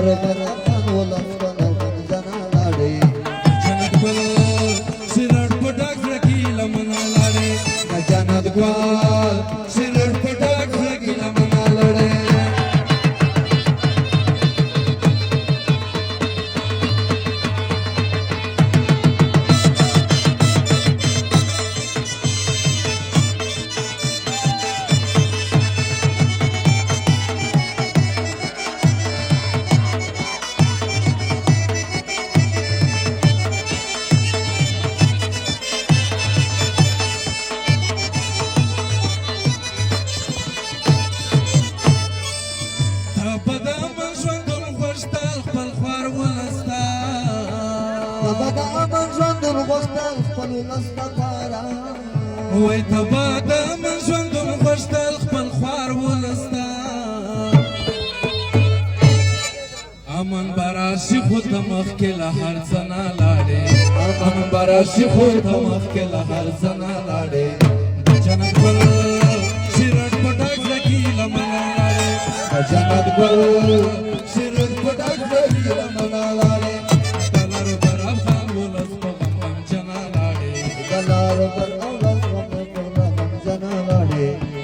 دلار پر افغان ولس په لمن جنا لاړې جنت ګل سرړ پټاک رکی لمن لاړې جنت ګل سرړ پټاک رکی لمن لاړې وای تبا د من ژوندون غوښتل خپل خوار ولستا امن براشي خو ته مخکې له هر څه نه لاړې امن براشي خو ته مخکې له هر څه نه لاړې جنت ګل سرړ پټاک رکی لمن لاړې جنت ګل سرړ پټاک رکی لمن لاړې دلار پر افغان ولس په غم جنا لاړې دلار پر ولس په غم جنا لاړې